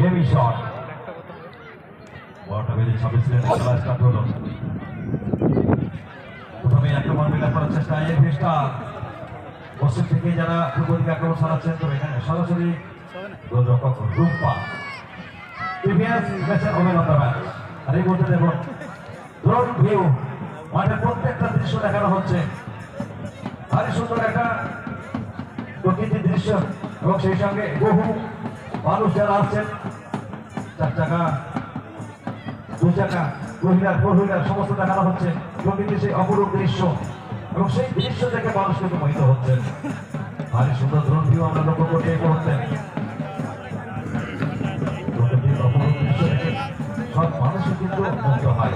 Heavy shot বলটা বেরিয়ে 26 minute খেলা স্টার্ট হলো। প্রথমে আক্রমণ মিলাপ করার চেষ্টা এই ফিস্টা পশ্চিম থেকে যারা পূর্ব দিকে আক্রমণ চালাচ্ছেন, তবে এখানে সরাসরি গোলরক্ষক রূপা প্রিভিয়াস ম্যাচের অভিজ্ঞতা ম্যাচ। আর এই মুহূর্তে দেখুন ড্রোন ভিউ, মাঠের প্রত্যেকটা দৃশ্য দেখানো হচ্ছে। ভারী সুন্দর একটা প্রকৃতির দৃশ্য এবং সেই সঙ্গে বহু মানুষ যারা আসছেন, 4 চাকা 2 চাকা মহিলার 4 হুইলার সমস্ত দেখানো হচ্ছে। প্রকৃতির সেই অপরূপ দৃশ্য এবং সেই দৃশ্য দেখে মানুষ কিন্তু মোহিত হচ্ছেন। ভারী সুন্দর ড্রোন ভিউ আমরা লক্ষ্য করতে এই মুহূর্তে। প্রকৃতির অপরূপ দৃশ্য দেখে সব মানুষই কিন্তু মুগ্ধ হয়।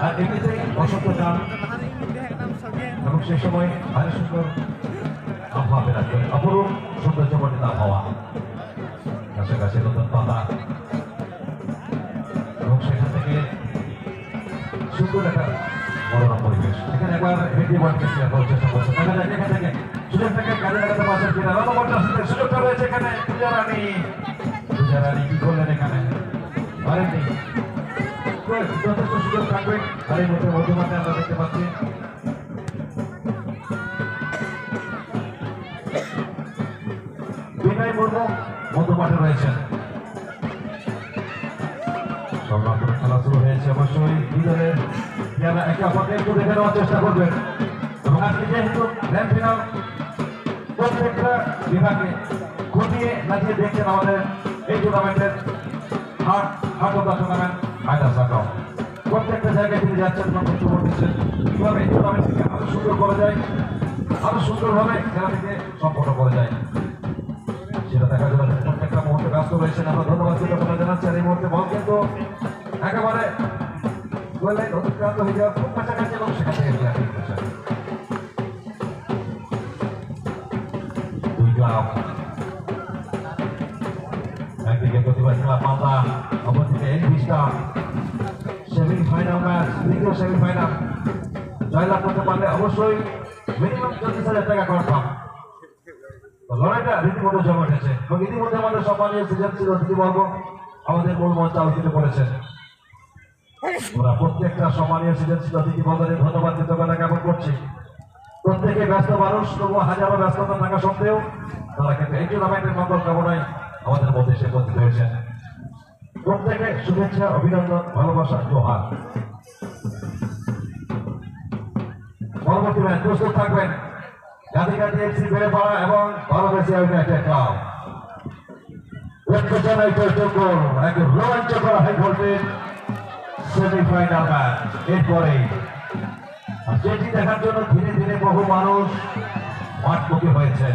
আর এমনিতেই বসন্ত গান এবং সেই সময় ভারী সুন্দর আবহাওয়া বিরাজ করে, অপরূপ সৌন্দর্যমণ্ডিত আবহাওয়া, গাছে গাছে নতুন পাতা এবং সেখান থেকে সুন্দর একটা মনোরম পরিবেশ। এখানে একবার ভিডিও বলকে শেয়ার করার চেষ্টা করছে, দেখা যাক এখান থেকে সুযোগটাকে কাজে লাগাতে পারছেন কিনা। রণবট্টাসের সুযোগটা রয়েছে এখানে। পূজারানী কি করলেন এখানে? পারেননি, যথেষ্ট সুযোগ থাকবে। আর এই মধ্যে মধ্যমাঠে আমরা দেখতে পাচ্ছি বিনয় মুর্মু মধ্যমাঠে রয়েছেন। সংগ্রাম খেলা শুরু হয়েছে। অবশ্যই দুজনের যারা একে অপরকে একটু দেখে নেওয়ার চেষ্টা করবেন এবং আজকে যেহেতু গ্র্যান্ড ফিনাল প্রত্যেকটা বিভাগে ঘটিয়ে নাচিয়ে দেখছেন আমাদের এই টুর্নামেন্টের হাট অফ দ্য টুর্নামেন্ট ফাইনাল সাকাও প্রত্যেকটা জায়গায় তিনি যাচ্ছেন এবং বক্তব্য দিচ্ছেন কীভাবে এই টুর্নামেন্টকে আরো সুন্দর করা যায়, আরো সুন্দরভাবে খেলাটিকে সম্পন্ন করা যায়, সেটা দেখার জন্য প্রত্যেকটা মুহূর্তে ব্যস্ত রয়েছেন। আমরা ধন্যবাদ কৃতজ্ঞতা জানাচ্ছি। আর এই মুহূর্তে বল কিন্তু একেবারে গোলের অতিক্রান্ত হয়ে যাওয়ার খুব কাছাকাছি এবং সেখান থেকে ব্যাটিং করছেন দুই ক্লাব। একদিকে প্রতিভা ক্লাব মালদা, অপরদিকে এনভিস্টা। সেমিফাইনাল ম্যাচ, দ্বিতীয় সেমিফাইনাল জয়লাভ করতে পারলে অবশ্যই মিনিমাম 40,000 টাকা কনফার্ম। লড়াইটা রীতিমতো জমে উঠেছে এবং ইতিমধ্যে আমাদের সম্মানীয় সৃজনশীল অতিথিবর্গ আমাদের মূল মঞ্চে আলোচিত করেছেন। ওরা প্রত্যেকটা সম্মানীয় সৃজনশীল অতিথিবর্গদের ধন্যবাদ কৃতজ্ঞতা জ্ঞাপন করছি। প্রত্যেকে ব্যস্ত মানুষ, তবু হাজারো ব্যস্ততা থাকা সত্ত্বেও তারা কিন্তু এই টুর্নামেন্টের মঙ্গল কামনায় আমাদের মধ্যে এসে উপস্থিত হয়েছেন। প্রত্যেকে শুভেচ্ছা, অভিনন্দন, ভালোবাসা, জোহার। পরবর্তী ম্যাচ প্রস্তুত থাকবেন গান্ধীঘাট এফসি বেড়েপাড়া এবং ভারত এশিয়া ইউনাইটেড ক্লাব। এক রোমাঞ্চকর হাই ভোল্টেজ সেমিফাইনাল ম্যাচ। এরপরে যেটি দেখার জন্য ধীরে ধীরে বহু মানুষ মাঠমুখী হয়েছে।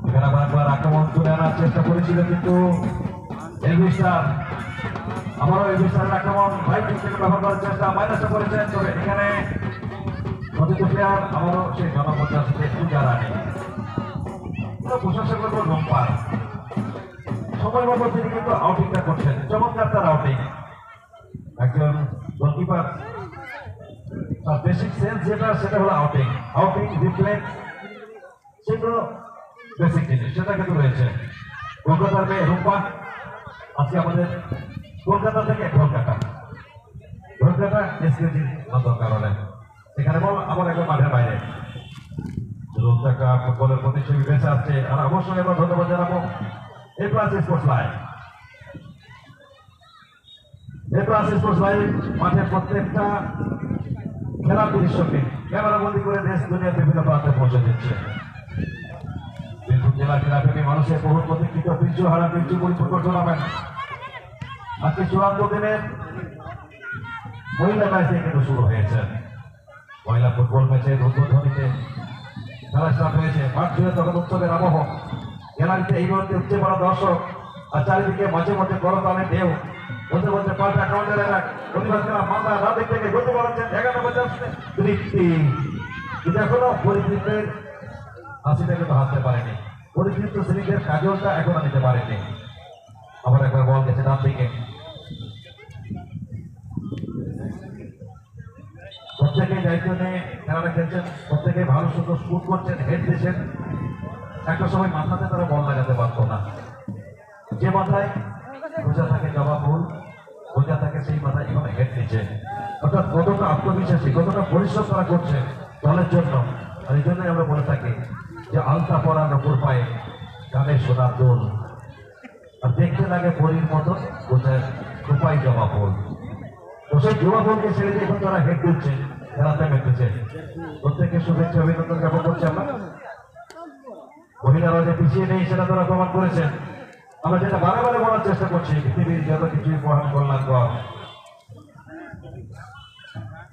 এখানে একবার আক্রমণ তুলে আনার চেষ্টা করেছিল, কিন্তু এলভিস্টার আবারও এলভিস্টারের আক্রমণ রাইট থেকে ব্যবহার করার চেষ্টা মাইনাসটা করেছেন। তবে এখানে প্রতিটি প্লেয়ার আবারও সেই জনপদের সাথে পূজারানী প্রশাসক রোম্পার সময় মতো তিনি কিন্তু আউটিংটা করছেন। চমৎকার তার আউটিং। একজন গোলকিপার তার বেসিক সেন্স যেটা, সেটা হলো আউটিং, রিফ্লেক্স, সেগুলো বেসিক জিনিস, সেটা কিন্তু রয়েছে। কলকাতার মেয়ে রূপা আজকে আমাদের কলকাতা থেকে কলকাতা এসকেজি নতুন কারণে এখানে বল আবার একবার মাঠের বাইরে রূপটাকা ফুটবলের প্রতিচ্ছবি বেঁচে আসছে। আর অবশ্যই এবার ধন্যবাদ জানাবো এ প্লাস স্পোর্টস লাইভ। মাঠের প্রত্যেকটা খেলার দৃশ্যকে ক্যামেরা বন্দী করে দেশ দুনিয়ার বিভিন্ন প্রান্তে পৌঁছে দিচ্ছে। বীরভূম জেলার ক্রীড়াপ্রেমী মানুষের বহু প্রতীক্ষিত ঐতিহ্যহারা বীরজু পরিপূর্ণ টুর্নামেন্ট আজকে চূড়ান্ত দিনের মহিলা ম্যাচ থেকে কিন্তু শুরু হয়েছে। মহিলা ফুটবল ম্যাচের উদ্বোধনীতে খেলা স্টার্ট হয়েছে। মাঠ জুড়ে তখন উৎসবের আবহ, গ্যালারিতে এই মুহূর্তে উঠতে পারা দর্শক, আর চারিদিকে মাঝে মধ্যে করতালের ঢেউ। বলতে বলতে পাল্টা কাউন্টার এলাক প্রতিবাদ করা মাথা রাত থেকে গতি বাড়াচ্ছেন 11 নম্বর তৃপ্তি, কিন্তু এখনো পরিতৃপ্তের হাসিটা কিন্তু হাসতে পারেনি। পরিতৃপ্ত শ্রীদের কাজলটা এখনো নিতে পারেনি। আবার একবার বল গেছে ডান দিকে। প্রত্যেকেই দায়িত্ব নিয়ে খেলাটা খেলছেন, প্রত্যেকে ভালো সুন্দর শুট করছেন, হেড দিয়েছেন। একটা সময় মাথাতে তারা বল লাগাতে পারতো না, যে মাথায় বোঝা থাকে জবা ফুল, বোঝা থাকে সেই মাথায় এখানে হেড নিচ্ছে। অর্থাৎ কতটা আত্মবিশ্বাসী, কতটা পরিশ্রম তারা করছে দলের জন্য। আর এই জন্যই আমরা বলে থাকি যে আলতা পরা নপুর পায়ে কানে সোনার দোল, আর দেখতে লাগে পরীর মতো, বোঝায় রূপাই জবা ফুল। তো সেই জবা ফুলকে ছেড়ে দিয়ে এখন তারা হেড দিচ্ছে, খেলাতে মেতেছে। প্রত্যেকের শুভেচ্ছা অভিনন্দন জ্ঞাপন করছি আমরা। মহিলারা যে পিছিয়ে নেই সেটা তারা প্রমাণ করেছেন। আমরা যেটা বারে বলার চেষ্টা করছি, পৃথিবীর যত কিছুই মহান কল্যাণকর,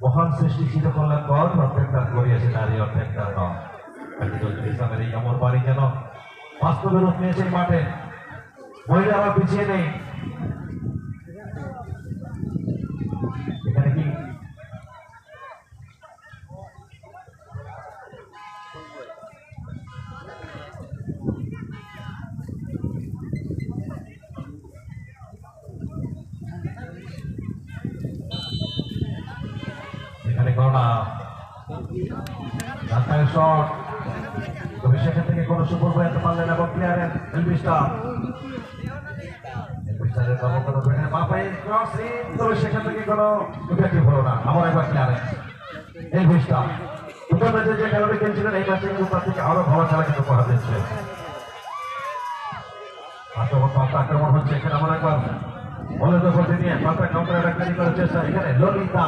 মহান সৃষ্টি ছিল কল্যাণকর, প্রত্যেকটা করিয়েছে নারী, অর্ধেকটা নয়। ইসলামের এই অমর বাড়ি যেন বাস্তবে রূপ নিয়েছে মাঠে। মহিলারা পিছিয়ে নেই। এখানে কি এখানে করোনা রাস্তায় শট, তবে সেখান থেকে কোনো সুপার বয়াতে পারলেন এবং প্লেয়ারের তবে সেখান থেকে কোনো ইফেক্টিভ হলো না। আমার একবার প্লেয়ারে এই বিষটা দুটো ম্যাচে যে খেলাটা খেলছিলেন, এই ম্যাচে কিন্তু তার থেকে আরো ভালো খেলা কিন্তু করা দিচ্ছে। আক্রমণ হচ্ছে এখানে, আমার একবার বলে তো করতে নিয়ে পাল্টা কাউন্টার অ্যাটাক করার চেষ্টা। এখানে ললিতা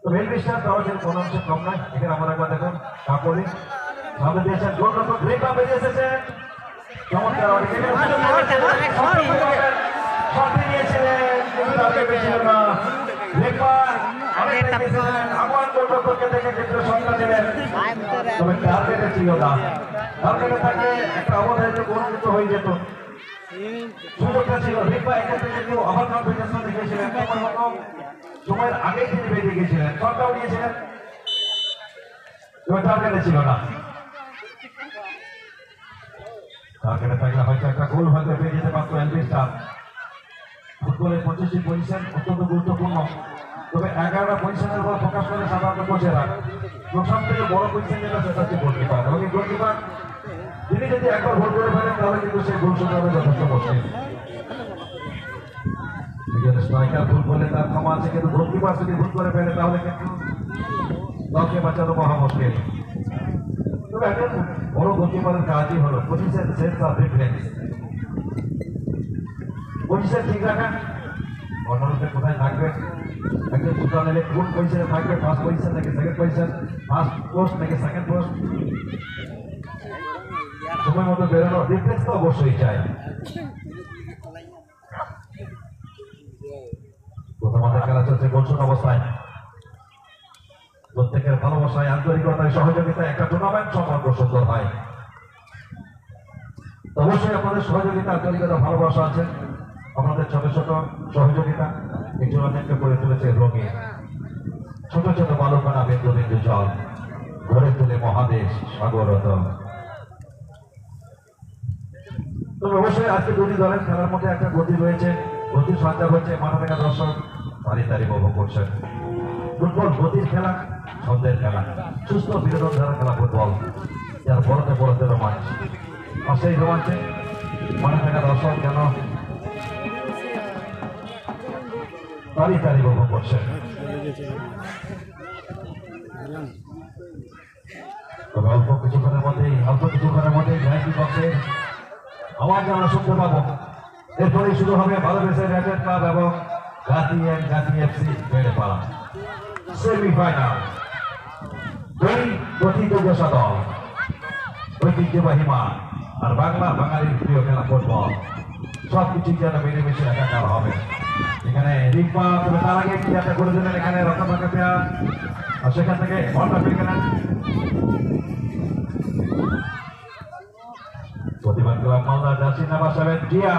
তো রেলবিস্টার দলের কোন অংশে কম নয়। এখানে আমরা একবার দেখুন কাপড়ি সামনে দিয়েছেন, গোলরক্ষক রেখা বেরিয়ে এসেছে। চমৎকার শটটি নিয়েছিলেন কিন্তু তাকে পেছিল না। রেখা আমার গোলরক্ষককে দেখে কিন্তু শটটা দিলেন, তবে টার্গেটে ছিল না। টার্গেটে থাকে একটা অবধারিত গোল কিন্তু হয়ে যেত। সুযোগটা ছিল, রেখা এখান থেকে কেউ আবার কনফিডেন্স দেখিয়েছিলেন, সময়ের আগেই তিনি বেরিয়ে গিয়েছিলেন, শটটাও নিয়েছিলেন, এবার টার্গেটে ছিল না। টার্গেটে থাকলে হয়তো একটা গোল হয়তো পেয়ে যেতে পারতো এলভিস্টার। ফুটবলের 25টি পজিশন অত্যন্ত গুরুত্বপূর্ণ, তবে 11টা পজিশনের উপর ফোকাস করে সাধারণত কোচেরা। সব থেকে বড় পজিশন যেটা সেটা হচ্ছে গোলকিপার, এবং এই গোলকিপার তিনি যদি একবার গোল করে ফেলেন তাহলে কিন্তু সেই গোল শোধ হবে যথেষ্ট মুশকিল। স্ট্রাইকার ভুল করলে তার ক্ষমা আছে, কিন্তু গোলকিপার যদি ভুল করে ফেলে তাহলে কিন্তু দলকে বাঁচানো মহা মুশকিল। তবে একজন বড় গোলকিপারের কাজই হলো position sense of difference, position ঠিক রাখা। অন্যরূপে কোথায় থাকবে, একজন সুতরাং এলে কোন পজিশনে থাকবে, ফার্স্ট পজিশন থেকে সেকেন্ড পজিশন, ফার্স্ট পোস্ট থেকে সেকেন্ড পোস্ট, সময় মতো বেরোনো। ডিফারেন্স তো অবশ্যই চাই। প্রথমার্ধে খেলা চলছে গোলশূন্য অবস্থায়। প্রত্যেকের ভালোবাসায়, আন্তরিকতায়, সহযোগিতায় একটা টুর্নামেন্ট সম্পর্ক সুন্দর হয়। অবশ্যই আপনাদের সহযোগিতা, আন্তরিকতা, ভালোবাসা আছে। আপনাদের ছোট ছোট সহযোগিতা এই টুর্নামেন্টকে করে তুলেছে রঙিন। ছোট ছোট বালকরা বিন্দু বিন্দু জল গড়ে তুলে মহাদেশ সাগরত। তবে অবশ্যই আজকে দুটি দলের খেলার মধ্যে একটা গতি রয়েছে, গতির সঞ্চার হচ্ছে। মাঠে থাকা দর্শক তারি তারি উপভোগ করছেন। ফুটবল গতির খেলা, ছন্দের খেলা, সুস্থ বিনোদন ধারা খেলা ফুটবল, যার বড়তে বড়তে রোমাঞ্চ। আর সেই রোমাঞ্চে মাঠে থাকা দর্শক যেন তারি তারি উপভোগ করছেন। তবে অল্প কিছুক্ষণের মধ্যেই ভ্যারাইটি বক্সের আওয়াজ আমরা শুনতে পাবো। এরপরেই শুরু হবে ভালোবেসে রেডেড ক্লাব এবং গাতি এফসি বেড়েপাড়া সেমিফাইনাল। দুই গঠিত দশা দল, ঐতিহ্যবাহী মাঠ আর বাঙালির প্রিয় খেলা ফুটবল, সবকিছু যেন মিলেমিশে একাকার হবে। এখানে রিকপা, তবে তার আগে ক্রিয়াটা করে দিলেন এখানে রক্ষাপাকে পেয়ার, আর সেখান থেকে বলটা পেয়ে গেলেন প্রতিবাদ club Malda jersey number 7 Zia.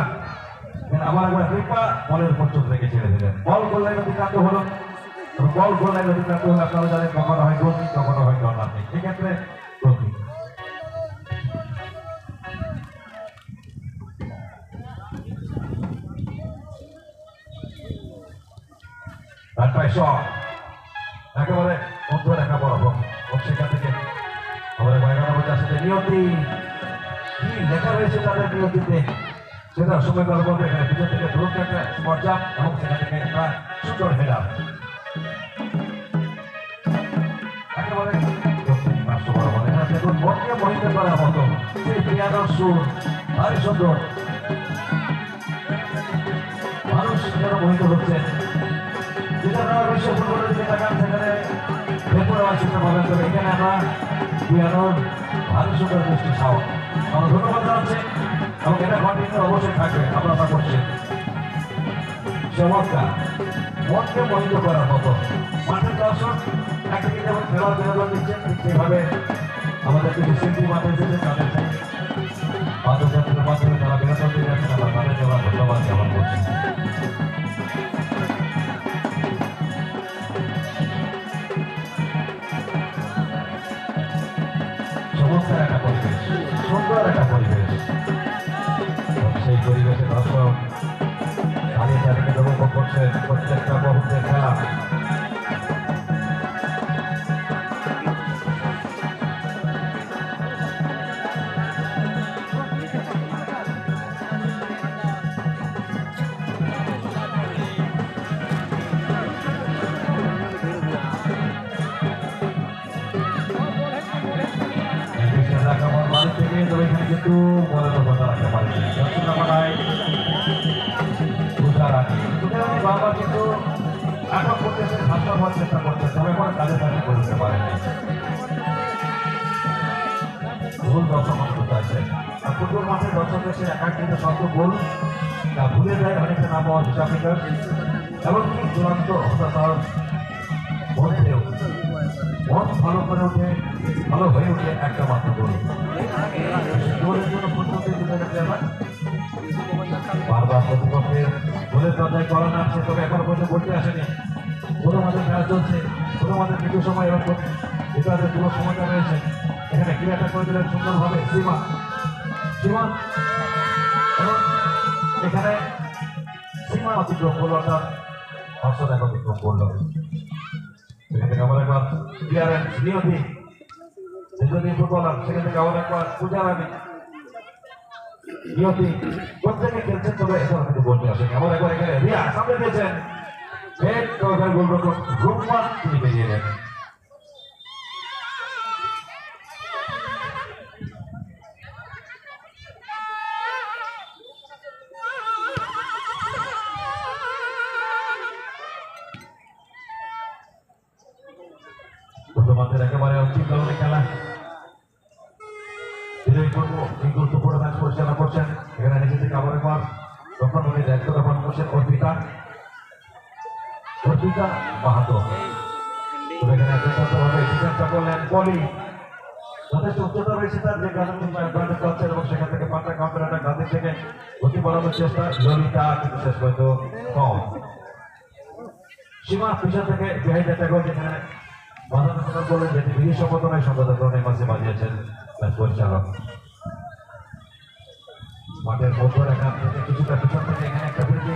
আমার একবার রিকপা বলের পর্যন্ত থেকে ছেড়ে দিলেন, বল গোল লাইন অতিক্রান্ত হলো। বল গোল লাইন অতিক্রান্ত হলে আপনারা জানেন কখনো হয় গোল, কখনো হয় কর্নার কিক। সেক্ষেত্রে গোল কিক। একেবারে বন্ধু দেখা পড়াবো সেখান থেকে আমাদের বাইরে যার সাথে নিয়তি কি লেখা রয়েছে এসে তাদের নিয়োজিতে সেটা সময় করার মধ্যে এখানে পিছন থেকে দ্রুত একটা পর্যাপ এবং সেখান থেকে একটা সুন্দর হেডার একেবারে দেখুন মনকে মোহিত করার মতো সেই পিয়ানোর সুর ভারী সুন্দর মানুষ যেন মোহিত হচ্ছে যেটা আপনারা বিশ্ব ফুটবলের দিকে তাকান সেখানে ভেপুরা চিত্র পাবেন তবে এখানে আমরা পিয়ানোর ভারী সুন্দর দৃষ্টি সাহস আমরা ধন্যবাদ জানাচ্ছি এবং এটা কন্টিনিউ অবশ্যই থাকবে আমরা আশা করছি চমৎকার মনকে মোহিত করার মতো মাঠের দর্শক একদিকে যেমন খেলার বিনোদন দিচ্ছেন ঠিক সেভাবে আমাদের কিছু শিল্পী মাঠে এসেছে তাদের পাদযাত্রার মাধ্যমে যারা বিনোদন দিয়ে যাচ্ছেন আমরা তাদেরকে আমরা ধন্যবাদ জ্ঞাপন করছি চমৎকার একটা পরিবেশ সুন্দর একটা পরিবেশ সেই পরিবেশে দর্শক দাঁড়িয়ে দাঁড়িয়ে উপভোগ করছে প্রত্যেকটা মুহূর্তের খেলা কিন্তু মনে কথা রাখতে পারি বাবা কিন্তু আটক করতেছে ভাষা হওয়ার চেষ্টা করছে তবে কোনো কাজে কাজে করতে পারেনি ভুল দর্শক আছে আর ফুটবল মাঠে দর্শক এসে একার কিন্তু শব্দ ভুল তা ভুলে যায় অনেকটা নাম হওয়া হিসাব এবং কি চূড়ান্ত হতাশার মধ্যেও মন ভালো করে উঠে ভালো হয়ে উঠে একটা মাত্র গোল গোলের জন্য ফুটবলকে দিতে গেছে আবার বারবার প্রতিপক্ষের গোলের দরজায় করা নামছে তবে এখনো পর্যন্ত বলতে আসেনি পুরো মাঠের খেলা চলছে পুরো মাঠের কিছু সময় এবং ভিতরে পুরো সময়টা রয়েছে এখানে ক্রিয়াটা করে দিলেন সুন্দরভাবে সীমা সীমা এবং এখানে সীমা অতিক্রম করলো অর্থাৎ 500 টাকা অতিক্রম করলো সেখান থেকে আবার একবার ক্লিয়ারেন্স নিয়তি দীর্ঘদিন ফুটবলার সেখান থেকে আবার একবার পূজার আমি নিয়তি প্রত্যেকে খেলছেন তবে এখন কিন্তু বলতে আসেনি আবার একবার এখানে রিয়া সামনে দিয়েছেন গোলরক্ষক রুকমান তিনি বেরিয়ে নেন তোমাদের একেবারে অন্তিম দলের খেলা গুরুত্বপূর্ণ ম্যাচ পরিচালনা করছেন এখানে নিজে থেকে আবার একবার তখন উনি দায়িত্ব পালন করছেন অর্পিতা বাহাতো এখানে ভাবে ডিফেন্সটা করলেন বলি যথেষ্ট উচ্চতা রয়েছে তার যে গানের করছেন এবং সেখান থেকে পাল্টা কাউন্টার একটা গাঁদের থেকে গতি বাড়ানোর চেষ্টা ললিতা কিন্তু শেষ পর্যন্ত কম সীমা পিছন থেকে বিহাইড একটা গোল যেখানে বাধা বলেন যেটি বিধি সম্মত নয় সংবাদকরণের মাঝে বাজিয়েছেন ম্যাচ পরিচালক মাঠের মধ্য রেখা থেকে কিছুটা পিছন থেকে এখানে একটা বিরতি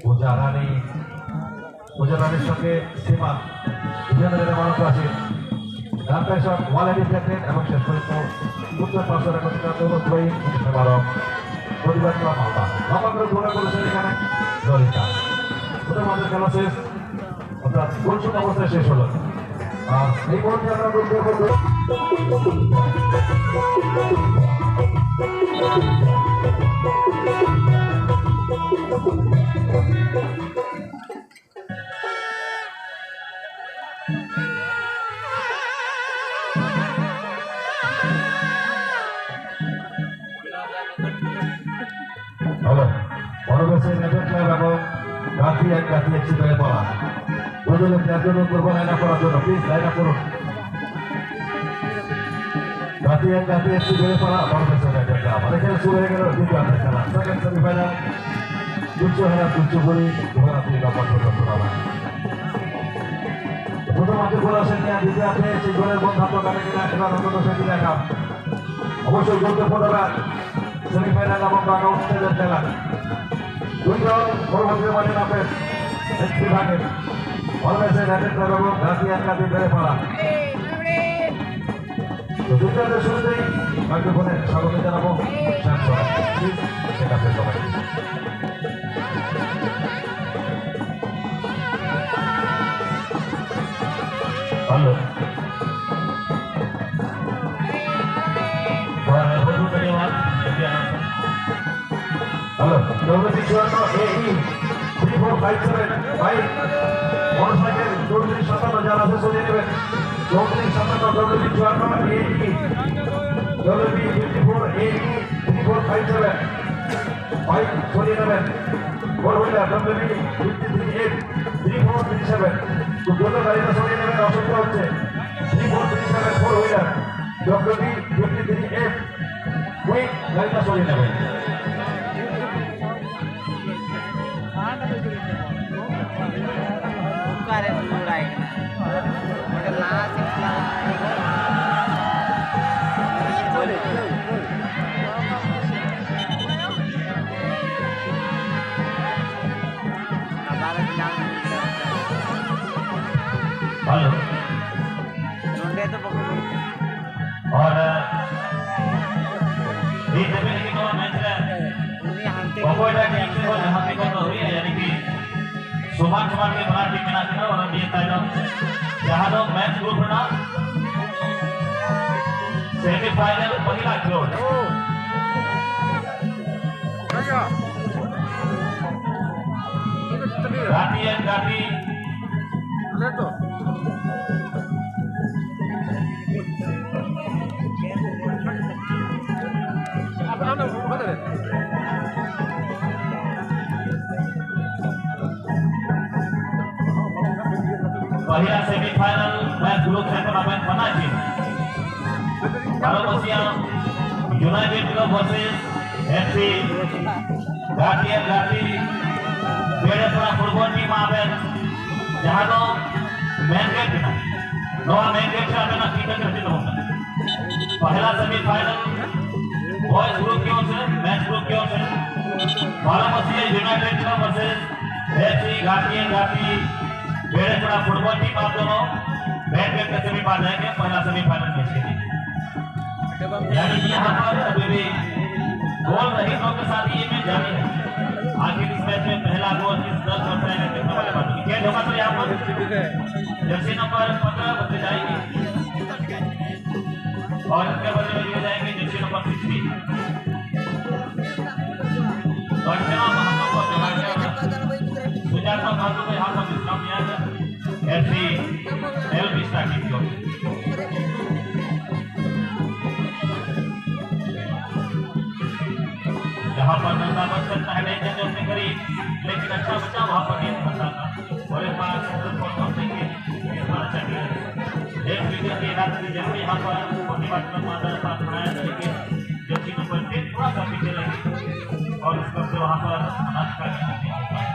পূজা রানীর সঙ্গে সীমা দুজনের মানুষ আছে রামপ্রায় সব ওয়ালেটি দেখলেন এবং শেষ পর্যন্ত উত্তর 500 টাকা প্রতিবাদ করা মালদা লম্বা করে ঘোরা করেছেন এখানে ললিতা ওদের মাঝে খেলা শেষ অর্থাৎ গোলশূন্য অবস্থায় শেষ হলো আর এই মুহূর্তে আমরা বলতে পারবো এবং গাঁথি এক ছিটে পড়া বদলে প্লেয়ারদের করবো লাইন আপ করার জন্য প্লিজ লাইন আপ করুন গাঁথি এক ছিটে পড়া আমার এখানে শুরু হয়ে গেল দ্বিতীয় খেলা সেকেন্ড সেমিফাইনাল তুচ্ছপুরি প্রথম হাতে গোল আসেন না দ্বিতীয় হাতে সেই গোলের বন্ধাত্ম কাটে কিনা এবার অন্তত সেটি দেখা অবশ্যই গুরুত্বপূর্ণ সেমিফাইনাল এবং নকআউট স্টেজের খেলা দুই দল পরবর্তী মাঠে নামবেন বিভাগে অলওয়েজ এবং গাঁথি এক বেড়ে পড়া দুইটাদের শুরুতেই মাইক্রোফোনে স্বাগত জানাবো শ্যামসরা সেটা সবাই হ্যালো হ্যালো দৌড়ি 54 AE 3457 ভাই মোটরসাইকেল দৌড়ি 57 যারা আছে সরিয়ে নেবেন দৌড়ি 57 দৌড়ি 54 AE দৌড়ি 54 AE 3457 ভাই সরিয়ে নেবেন ফোর হুইলার দৌড়ি 538 3437 তো দুটো গাড়িটা সরিয়ে নেবেন অসুবিধা হচ্ছে 3437 ফোর হুইলার দৌড়ি 538 ওই গাড়িটা সরিয়ে নেবেন हेलो और ये जमीन की तो मैच है बकोड़ा टीम से और यहाँ पे कौन हो रही है यानी कि सुमान कुमार के बना टीम में ना और ये ताइलो यहाँ लोग मैच ग्रुप ना सेमीफाइनल पहला ग्रुप गाड़ी है गाड़ी तो पहला सेमीफाइनल मैच ग्रुप से टूर्नामेंट बना थी भारतीय United Club versus FC guardian गाड़ी बेड़ेपड़ा फुटबॉल टीम आवे जहां तो मेन गेट ना नवा मेन गेट से आवे ना टीम करती तो पहला सेमीफाइनल बॉयज ग्रुप की ओर से मैच ग्रुप की ओर से Bharatiya United Club versus FC guardian गाड़ी बेड़ेपड़ा फुटबॉल टीम आप दोनों मेन गेट के सेमीफाइनल जाएंगे पहला सेमीफाइनल मैच के लिए यानी कि यहाँ पर अभी भी गोल रहीमों के साथ ये मैच जारी है आखिर इस मैच में पहला गोल किस दल करता है देखने वाले बात की गेंद होगा तो यहाँ पर जर्सी नंबर 15 बदले जाएगी और इसके बदले में लिए जाएंगे जर्सी नंबर 16 और जनाब महमूद को जवाब दिया सुजाता महमूद को यहाँ पर विश्राम दिया है एफसी एलबी स्टार्टिंग की ओर जहाँ पर नंदा बच सकता है नहीं जो उसने करी लेकिन अच्छा बचा वहाँ पर नहीं फंसा था और एक बार सेंटर फॉर देंगे इस बार अच्छा किया एक विकेट की रात की जल्दी यहाँ पर प्रतिभाग में माता साथ बनाया था लेकिन जल्दी नंबर 10 थोड़ा सा पीछे लगी और इस पर से वहाँ पर अनाज का नहीं हो पाया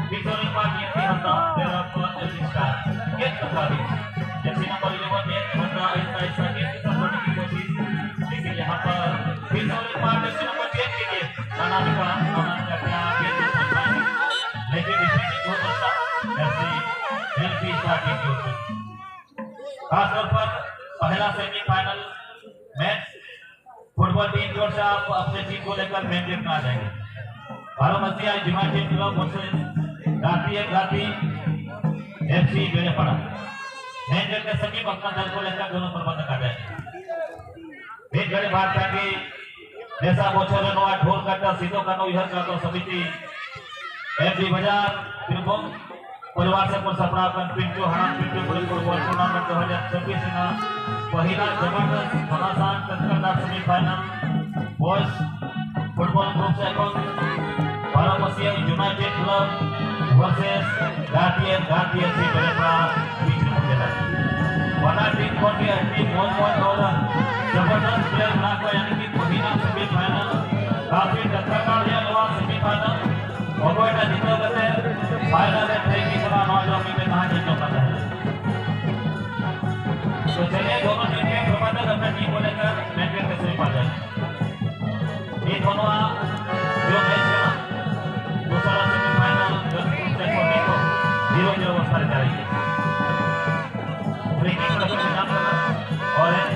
बीचों एक बार ये थी हंसा तेरा पर जल्दी स्टार ये टकरा दी जल्दी नंबर 11 एक हंसा ऐसा गेंद करने की कोशिश लेकिन यहाँ पर बीचों एक बार जल्दी नंबर 10 के लिए खाना निकाला खाना करना लेकिन इसमें बहुत अच्छा ऐसे एलपी स्टार्टिंग की होती खासतौर पर पहला सेमीफाइनल मैच फुटबॉल टीम की ओर से आप अपने टीम को लेकर मेन गेट में आ जाएंगे भारतीय यूनाइटेड क्लब वर्सेस गाती एफसी बेड़ेपड़ा मेन गेट के सभी अपना दल को लेकर दोनों प्रबंधक आ जाएंगे एक जड़े भारत की जैसा बोचर नोआ ढोल काटा सीधो कानो यह काटो समिति एफडी बाजार तिरुपम परिवार से पर सपना अपन पिंटू हराम पिंटू फुटबॉल टूर्नामेंट 2026 में पहला जबरदस्त घमासान कंकड़दार सेमीफाइनल बॉयज फुटबॉल ग्रुप से Bharatiya United Club versus Guardian FC बेड़ेपड़ा बीच में खेला बना टीम को की टीम बहुत और जबरदस्त प्लेयर बना को यानी कि पहला सेमीफाइनल काफी टक्कर का दिया नवा सेमीफाइनल और बेटा जीतो गए फाइनल में थे कि बड़ा नौजवान में कहां जीतो पाता है तो चलिए दोनों टीम के प्रबंधक अपने टीम को लेकर मैच के सेमीफाइनल ये दोनों जो मैच है दूसरा सेमीफाइनल जो से को 0-0 अवस्था जारी है ब्रेकिंग का नाम ऑरेंज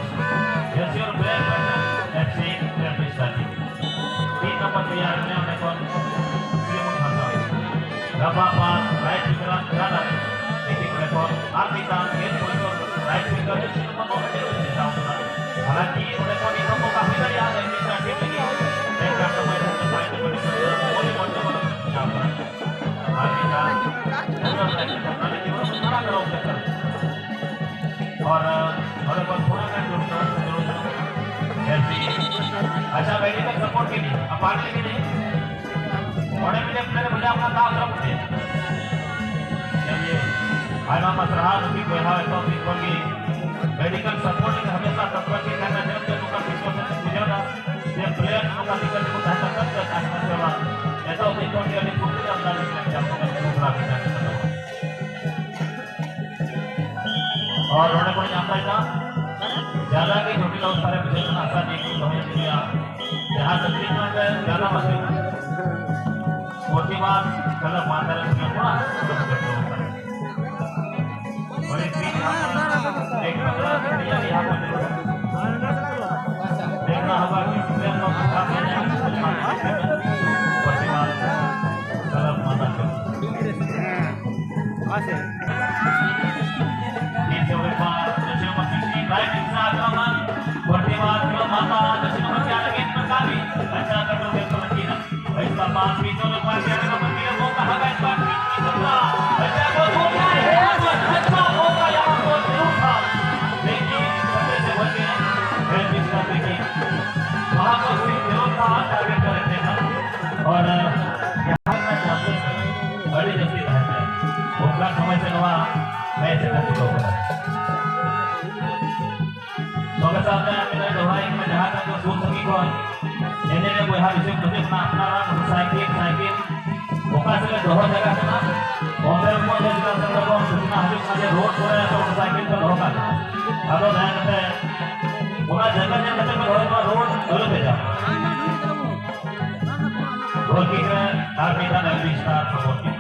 और थोड़े बहुत टूर्नामेंट जरूर अच्छा मेडिकल सपोर्ट के लिए अब पार्टी के लिए बड़े मिले प्लेयर मुझे अपना काम करते चलिए आना मसरा नदी को यहाँ तो की मेडिकल सपोर्ट के हमेशा तत्पर के करना जब तक उनका विश्वास गुजरना ये प्लेयर उनका दिक्कत को सहायता कर सकता है ऐसा कोई कोई वाली पूरी अपना दूसरा और उन्होंने कोई जानता था ज्यादा की छोटी लोग सारे विषय में आशा नहीं की हमें दिया जहाँ तकलीफ में ज्यादा मसले मोटी बात गलत मानते हैं पूरा और एक एक यहाँ देखना होगा कि प्लेयर लोग गलत मानना और बड़ी जल्दी उनका समय से नवा मैं ऐसे कर चुका हूँ तो साहब ने दोहाई में जहाँ तक जो सूट सकी को इन्हें ने कोई हाल इसे मुझे अपना साइकिल ओका से दोहा जगह है ना बॉम्बे में जगह से लोगों सूचना हजू रोड पर है तो साइकिल का धोखा अब मैं कहते हैं पूरा जगह जगह में रोड गलत है जा गोलकीपर आर्मीदा नगरी स्टार सपोर्ट की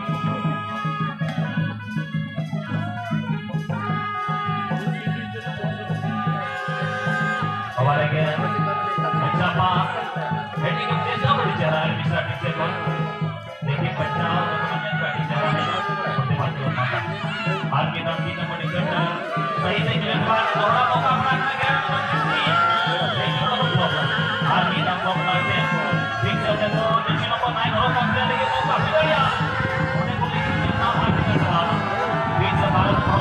हमारे के अच्छा पास हेडिंग से सब बिचारा मिश्रा टीचर को देखिए बच्चा का टीचर है आपकी नाम की नंबर टिकट सही से के बाद दोहरा मौका अपना गया आर्मी नाम को अपना के ठीक से तो निश्चित को नहीं हो पाते लेकिन मौका मिल गया उन्हें को लेकिन नाम आगे कर रहा बीच से भारत को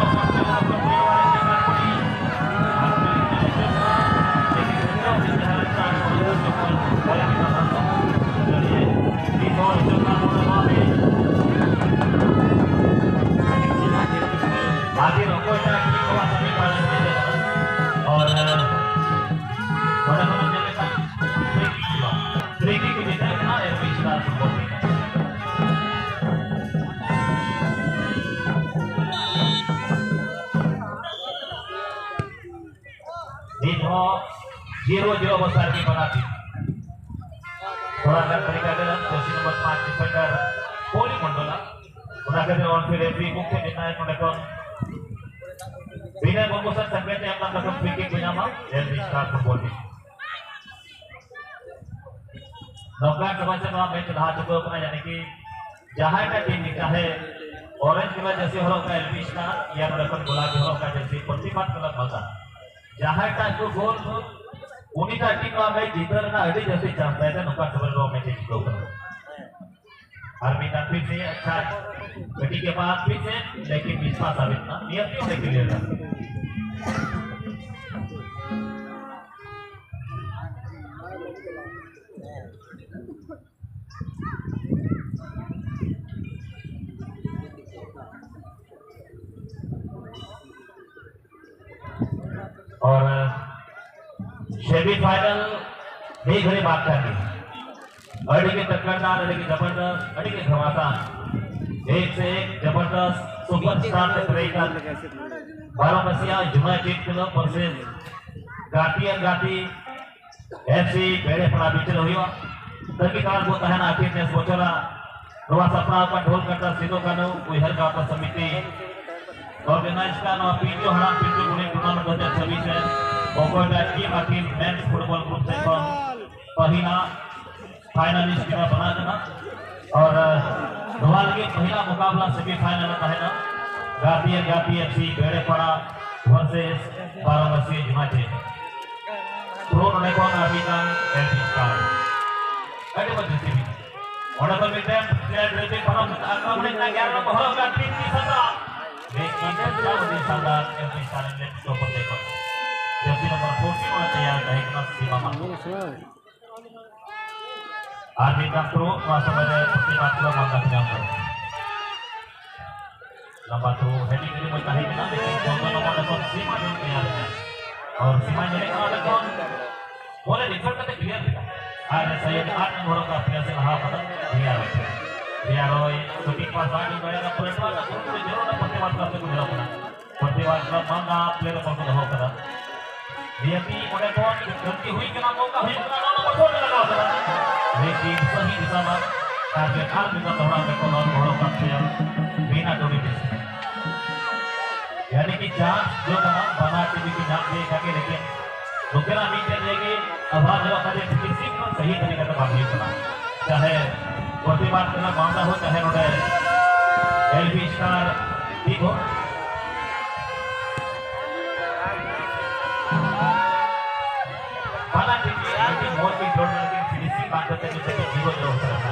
अपने वाले जगह पड़ी आगे रोको और जीरो जीरो बसार की बनाती थोड़ा अगर तरीका गलत जैसे नंबर 5 डिफेंडर कोहली मंडोला उन्हें कहते और फिर एफी मुख्य निर्णायक उन्हें कौन बिना गोगोसन संकेत है अपना कदम फ्री किक बिनामा एलबी स्टार फुटबॉल टीम नौकान समाचार में मैच रहा चुके अपना यानी कि जहाँ का टीम निकला है ऑरेंज कलर जैसे हो का एलबी स्टार या रकम गुलाबी हो का जैसे प्रतिपाद कलर होता जहाँ का जो गोल उन्हीं का टीम में जीतने ना अड़ी जैसे चांस है नौका खबर लो मैच जीतो आर्मी का फिर से अच्छा गति के बाद फिर से लेकिन विश्वास साबित ना नियत क्यों लेके लेगा और सेमीफाइनल नहीं घड़ी बात करनी अड़ी के टक्करदार अड़ी की जबरदस्त अड़ी के घमासान एक से एक जबरदस्त सुपरस्टार टक्कर बारामसिया यूनाइटेड क्लब वर्सेस गाटियन गाटी एफसी बेड़े पड़ा बीच रहियो तभी कारण को तहना आखिर ने सोचला रोवा सपना का ढोल करता सीधो कानो कोई हर का समिति ऑर्गेनाइज का नो पीटीओ हरा पीटीओ गुणे टूर्नामेंट 2026 है ओकोटा टीम आखिर मेंस फुटबॉल ग्रुप से पहिला फाइनलिस्ट की बना देना और धोवाल के पहला मुकाबला सेमीफाइनल में है ना गाती एफसी बेड़ेपड़ा वर्सेस बारामसी यूनाइटेड प्रो ने कौन अभी का एफसी स्टार अरे बच्चे भी और तो मिलते हैं प्लेयर रेटिंग पर आक्रमण का 11 नंबर होगा टीम की 17 di sana yang bisa lihat nomor tekor. Jersey nomor 14 oleh tayar dari kelas 5 masuk. Ardi Castro masuk pada pertimbangan dua mangga penyambut. Lomba tu heading ini mencari kenal dengan contoh nomor tekor Sima dan tayarnya. और सीमा जने का देखो बोले record करते clear दिखा आज सैयद 8 नंबरों का प्लेयर से रहा पता दिया रोय शूटिंग पास आने गया का पलटवार का तो जरूर ना प्रतिवाद करते को जरूर ना प्रतिवाद का मांगा प्लेयर को हो करा dia pi pada kawan ganti hui kena mauka hui kena nama betul lagi kena lekin sahih di sana target hal juga orang ekonomi orang kaya bina dominis यानी कि जांच जो तमाम बना टीवी की जांच दे जाके लेकिन रुकना नहीं चाहिए आवाज जो अपने किसी को सही तरीके से बात नहीं करना चाहे प्रतिवाद करना मामला हो चाहे नोटे एलबी स्टार ठीक हो बना टीवी आगे बहुत भी जोड़ लेकिन फिनिशिंग बात करते हैं तो जीरो जो होता है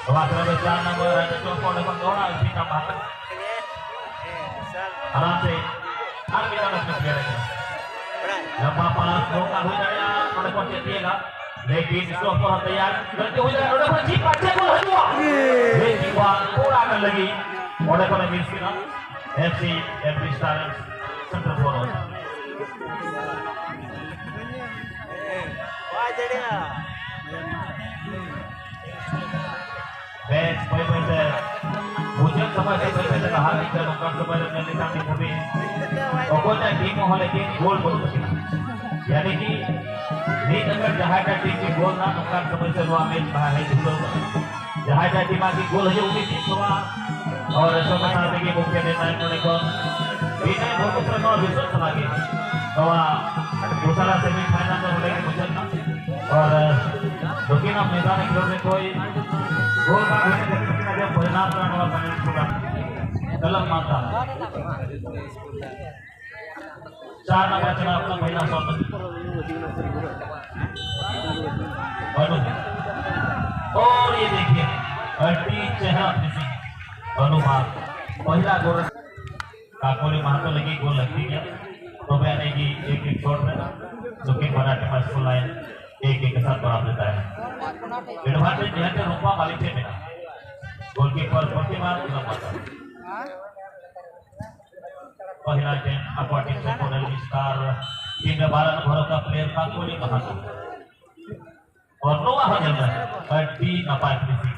तो आखिर में 4 नंबर है जो कोने पर दोड़ा इसी का बात आराम से हर बिना रखने के लिए लंबा पास मौका हो जाएगा थोड़े को चेतिएगा लेकिन इसको बहुत तैयार करते हो जाएगा थोड़े को जी पाछे को हटवा लेकिन वहां पूरा कर लगी थोड़े को मिस किया FC FC star centre forward वाह जड़िया मैच पहले से मुझे समझ से पहले कहा नहीं था लोगों को पहले मैंने कहा कि मूवी ओकोटा टीम हो लेकिन गोल बोल सकता यानी कि नहीं अगर जहाँ का टीम की गोल ना नुकसान समझ से हुआ मैच बाहर है दूसरों जहाँ का टीम की गोल है उन्हीं टीम हुआ और ऐसा बता दें कि मुख्य नेता इन्होंने को बिना बहुत तरह विश्वास चला गया तो दूसरा सेमीफाइनल में होने की मुझे और लेकिन अब मैदान में कोई गोल का जब परिणाम का नवा बने होगा गलत मानता 4 नंबर चला अपना पहला शॉट और ये देखिए अल्टी चेहरा फिनिशिंग अनुमान पहला गोल काकोली महातो लगी गोल लगती है तो मैंने की एक शॉट में जो कि बना के पास फुल लाइन एक के साथ बराबर देता है एडवांटेज यहां से रूपा मालिक से मिला गोलकीपर प्रतिमा लंबाता पहला टेन अकॉर्डिंग से मॉडल स्टार टीम में 12 नंबरों का प्लेयर का कोई महातो और नोवा हो जाता है अल्टी नपाई फिनिशिंग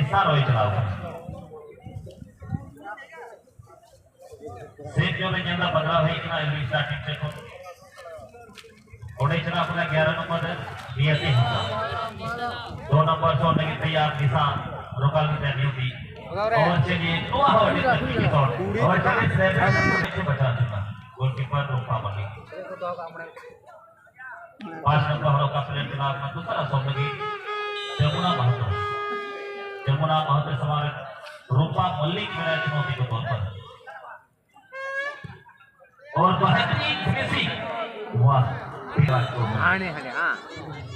ऐसा रोई चला हुआ सेट जो में ज्यादा बदलाव है इतना एलबी स्टार्टिंग से को चला अपना 11 नंबर नियति 2 नंबर छोड़ने की तैयार निशान रोकल की ड्यूटी और चलिए तो और की शॉट और चलिए से बचा चुका गोलकीपर रूपा मलिक 5 नंबर का प्लेयर चला अपना दूसरा शॉट लगी जमुना महतो सवाल रूपा मलिक मेरा चुनौती को तौर पर और बेहतरीन फिनिशिंग वाह आने हले हां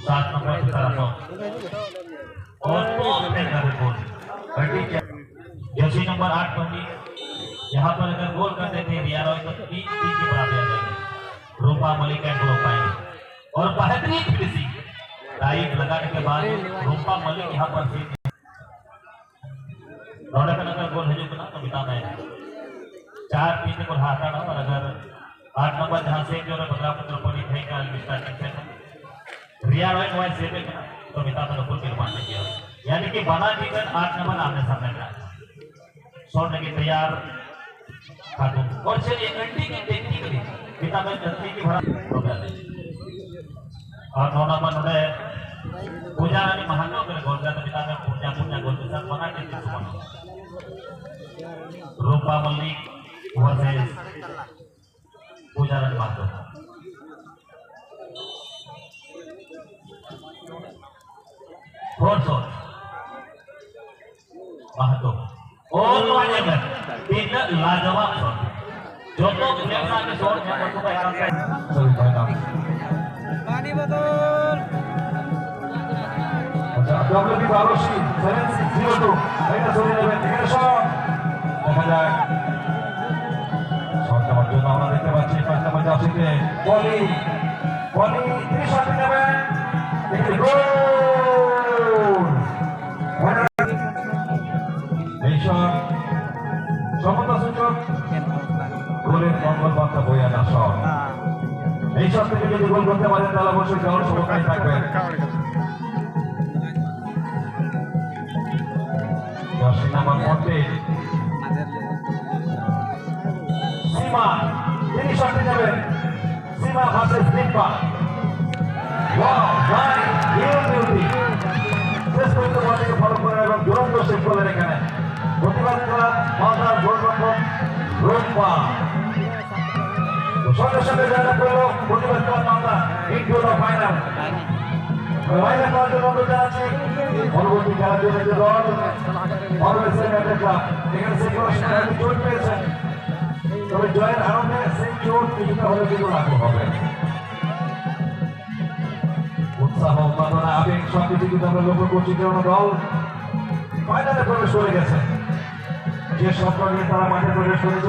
7 नंबर की तरफ और तो कर गोल जर्सी नंबर 8 बनी यहां पर अगर गोल कर देते रिया रॉय तो 3 के बराबर आ जाएंगे रूपा मलिक एंड गोल पाएंगे और बेहतरीन फिनिशिंग डाइव लगाने के बाद रूपा मलिक यहां पर से दौड़े का अगर गोल है जो ना तो बिता में 4-3 को हाथा ना और अगर 8 नंबर जहां से जो बदलापुर पड़ी थे का स्टार्टिंग से रिया रॉय को से पे तो मिता में गोल के निर्माण किया यानी कि बना जीवन 8 नंबर आमने सामने का शॉट लगी तैयार खातून और चलिए घंटी की देखती करी मिता में जल्दी की भरा हो गया और 9 नंबर नोडे पूजा रानी महानो के गोल का मिता में पूजा गोल के साथ बना के रूपा मलिक वर्सेस पूजा रानी महातो फोर शॉट महातो और वाजेगा तीन लाजवाब शॉट जो तो देखना के शॉट में को का आराम से सही फायदा पानी बोतल अच्छा डब्ल्यू बी बारोशी 7-0 तो राइट सोरी ने देखा शॉट দেখা যায় জার্সিতে বলি 30 শট নেবেন একটি গোল এই শট সমতা সূচক গোলের মঙ্গল বার্তা বয়ে আনা শট এই শট থেকে যদি গোল করতে পারেন তাহলে অবশ্যই জল সমতায় থাকবেন জার্সি নাম্বার 14 সীমা তিনি শটে যাবেন সীমা ভার্সেস লিম্পা ওয়াও ভাই বিউটি শেষ পর্যন্ত বলকে ফলো করে এবং দুরন্ত শেষ করলেন এখানে প্রতিবাদ করা মালদার গোলরক্ষক রুম্পা সঙ্গে সঙ্গে জানা করলো প্রতিবাদ করা Malda into the final final করার জন্য অনুরোধ জানাচ্ছি পরবর্তী খেলার জন্য যে দল অলওয়েজ ক্লাব এখানে সেকুলার চোট পেয়েছেন তবে জয়ের আনন্দে সেই চোট কিছুটা হলে কিন্তু লাঘব হবে উৎসাহ উন্মাদনা আবেগ সবকিছু কিন্তু আমরা লক্ষ্য করছি যে দল ফাইনালে প্রবেশ করে গেছে যে স্বপ্ন নিয়ে তারা মাঠে প্রবেশ করেছে